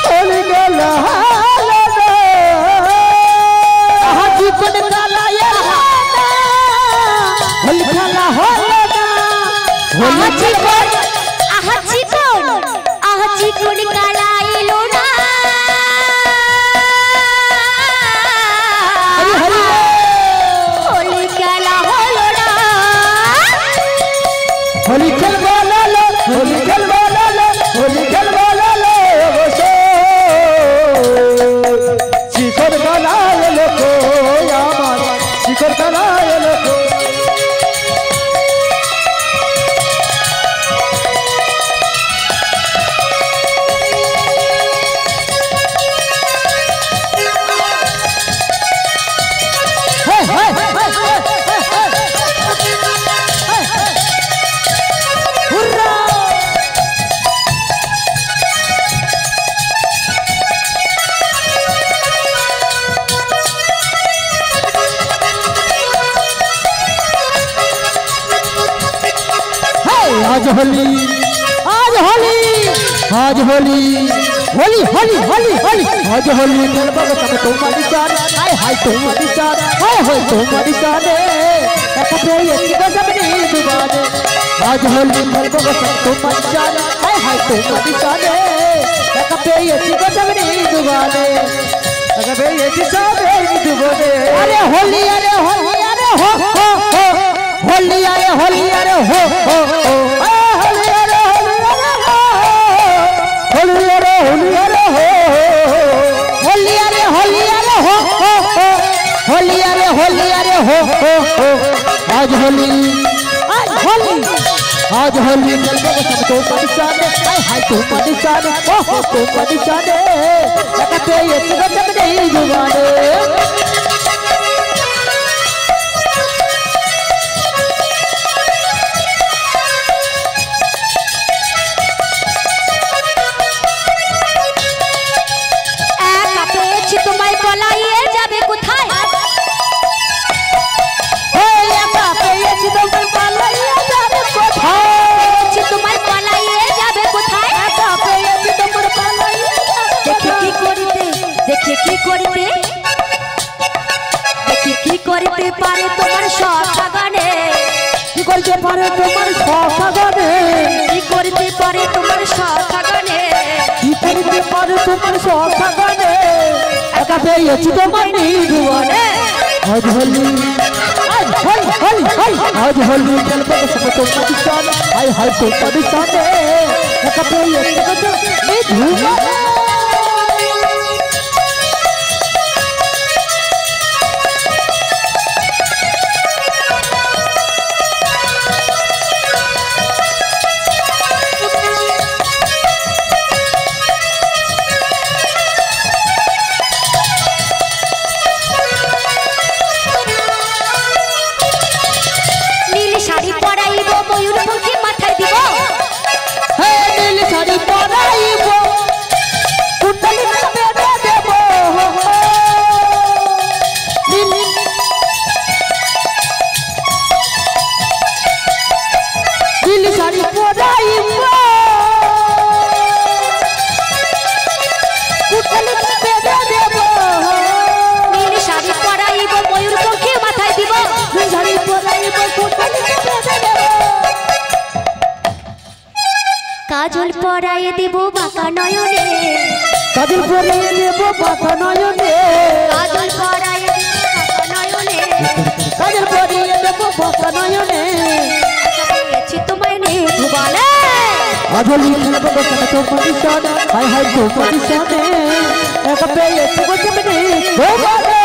होली खेला चिकन काला एलो ना होली खेला हलो ना होली खेलबो लालो होली खेलबो लालो होली खेलबो लालो चिकन काला एलो कोई আমার चिकन काला एलो आज होली आज होली आज होली होली होली होली होली आज होली खेलबो तब तुम्हारी जान हाय हाय तुम्हारी जान हाय हाय तुम्हारी जान एकते एक सबनी दुबाने आज होली खेलबो तब तुम्हारी जान हाय हाय तुम्हारी जान एकते एक सबनी दुबाने एकते एक सबनी दुबाने अरे होली अरे होली अरे हो होली अरे होली अरे हो होली अरे होली अरे होली अरे हो होली अरे होली अरे हो होली अरे होली अरे हो आज होली आज होली चलबो सब तो परेशान हाय हाय तो परेशान ओ तो परेशान एकते एक सबनी जुबाने তোমায় পলাইয়ে যাবে কোথায় ওই একা পেয়েছি তোমায় পলাইয়ে যাবে কোথায় তোমায় পলাইয়ে যাবে কোথায় একা পেয়েছি তোমায় পলাইয়ে দেখি কি করিতে দেখি কি করিতে দেখি কি করিতে পারে তোমার শখা গানে কি করতে পারে তোমার শখা গানে কি করিতে পারে তোমার শখা গানে কি করতে পারে তোমার শখা গানে একা পেয়েছি তোমায় নির্বাণে आज होली आज होली चलबो सब तो परेशान हाय हाय तो परेशान एका पेয়েছি तुम्हाय निर्बाणे কাজল পরায়ে দেব বাঁকা নয়নে, কাজল পরিয়ে দেব বাঁকা নয়নে, কাজল পরায়ে দেব বাঁকা নয়নে, কাজল পরিয়ে দেব বাঁকা নয়নে। পেয়েছি তোমায় নে ভুবনে, আজলি খেলবো গোসানে তোমার সাথে, হায় হায় তোমার সাথে, এক পেয়েছি গোসানে ভুবনে।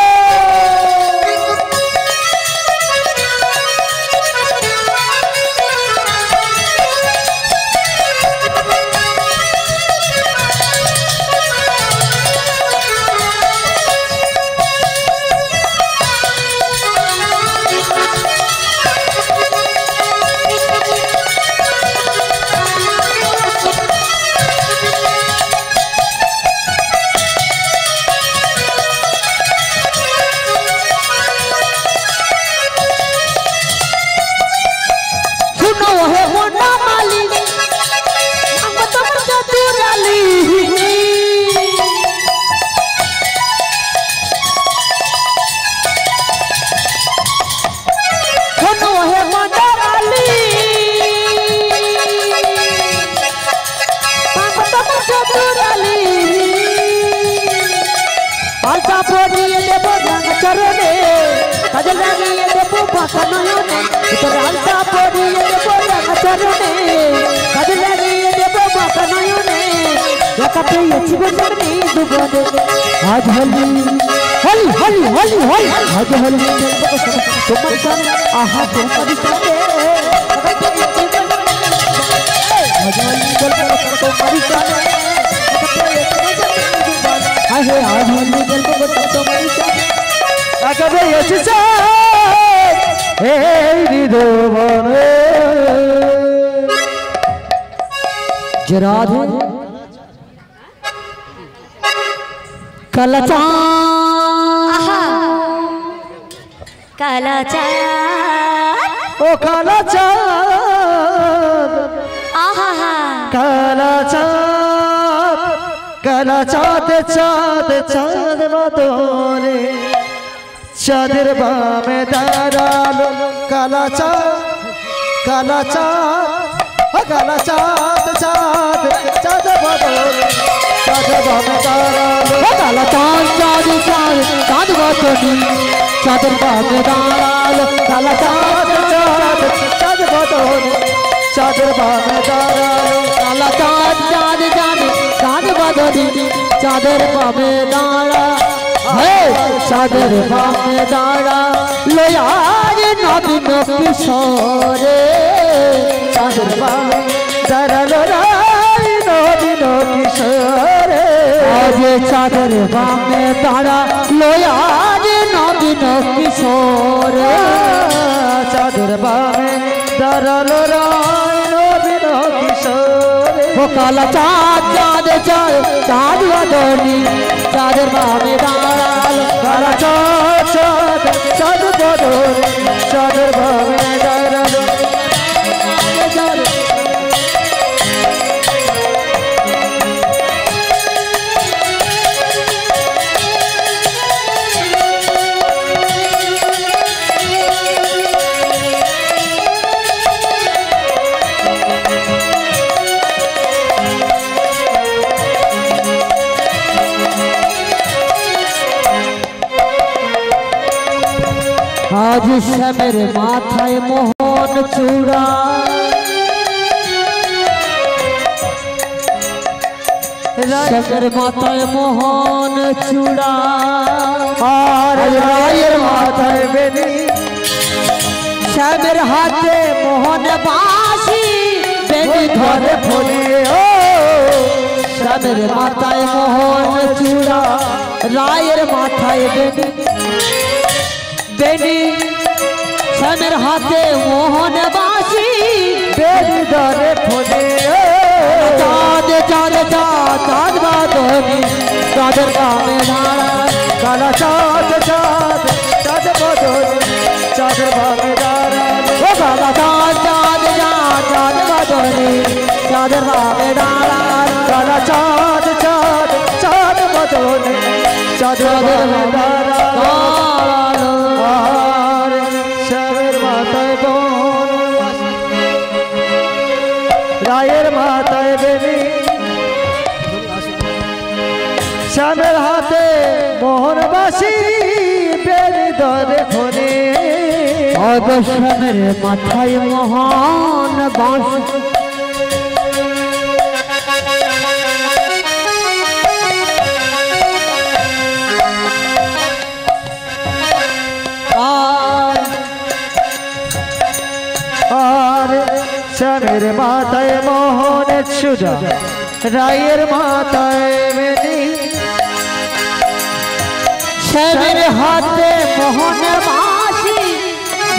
কাজল লাগিয়ে দেবো বাঁকা নয়নে, তোর আলতা পরিয়ে দেবো রাঙা চরণে, কাজল লাগিয়ে দেবো বাঁকা নয়নে, একা পেয়েছি গোসানে ভুবনে। আজ হোলি হোলি হোলি হোলি হোলি, আজ হোলি খেলবো গোসানে তোমার সাথে, আহা তোমার সাথে, আজ হোলি খেলবো গোসানে তোমার সাথে, হায় হে আজ হোলি খেলবো গোসানে তোমার সাথে, আকাবে এসেছে এই হৃদয়বনে। যে রাধে কালা কালা চাঁদ, ও কালা চাঁদ, আহা কালা চাঁদ, কালা চাঁদ, চাঁদ চাঁদ বদলে চাঁদের বামে দাঁড়ালো, কালা চাঁদ, কালা চাঁদ, কালা চাঁদ, চাঁদ চাঁদ বদলে চাঁদের বামে দাঁড়ালো, কালা চাঁদ, চাঁদ চাঁদ চাঁদ বদলে চাঁদের বামে দাঁড়ালো, কালা চাঁদ, চাঁদ চাঁদ বদলে চাঁদের বামে দাঁড়ালো, কালা চাঁদ, চাঁদ চাঁদ চাঁদ বদলে চাঁদের বামে দাঁড়া, চাঁদের বামে দাঁড়া লয়ার নবীন কিশোরে, চাঁদের বামে দাঁড়ালো নবীন কিশোরে, আজ চাঁদের বামে দাঁড়া লয়ার নবীন কিশোরে, চাঁদের বামে দাঁড়ালো নবীন কিশোরে, ও কালা চাঁদ, চাঁদ চাঁদ চাঁদ বদলি চাঁদের বামে দাঁড়ালো, কালা চাঁদ, চাঁদ চাঁদ বদলি চাঁদের বামে দাঁড়ালো, আজ শ্যামের মাথায় মোহন চূড়া, শ্যামের মাথায় মোহন চূড়া, আর রায়ের মাথায় বেনি, শ্যামের হাতে মোহন বাঁশি বেনি ধরে ফোলে, ও শ্যামের মাথায় মোহন চূড়া, রায়ের মাথায় বেনি, বেনি শ্যামের হাতে মোহন বাঁশি বেনি ধরে ফোলে, চাঁদ, চাঁদ চাঁদ চাঁদ বাদনি চাঁদের বামে দাঁড়া, কালা চাঁদ, চাঁদ চাঁদ বদনি চাঁদের বামে দাঁড়া, ও কালা চাঁদ, চাঁদ চাঁদ চাঁদ বদনি চাঁদের বামে দাঁড়া, কালা চাঁদ, চাঁদ চাঁদ বদনি চাঁদের বামে দাঁড়া, শ্যামের মাথায় বন রায়ের মাথায় বেনি শ্যামের হাতে মোহন বাসি বেনি ধরে ফোনে শ্যামের মাথায় মোহন বাঁশি আর শ্যামের মাথায় মোহনের সুজা রায়ের মাথায় বেনি শ্যামের হাতে মোহন বাঁশি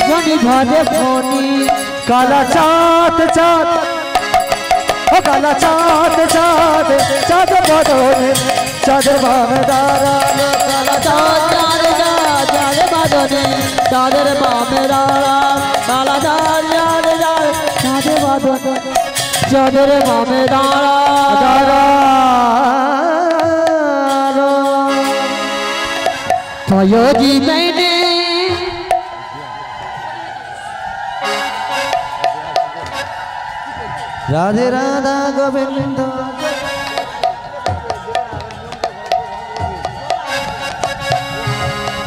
জনি ধরে ফোনি কালা চাঁদ চাঁদ ও কালা চাঁদ চাঁদ চাঁদ বদনে চাঁদের বামে দাঁড়ালো কালা চাঁদ চাঁদ বাদনে চাঁদের বামে দাঁড়া চাঁদের বাদনে চাঁদের বামে দাঁড়ালো তয়জি মেনে রাধে রাধা গোবিন্দ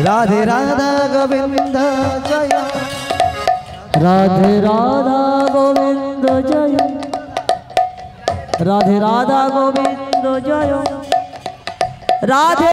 রাধে রাধা গোবিন্দ জয় রাধে রাধা গোবিন্দ জয় রাধে রাধা গোবিন্দ জয় রাধে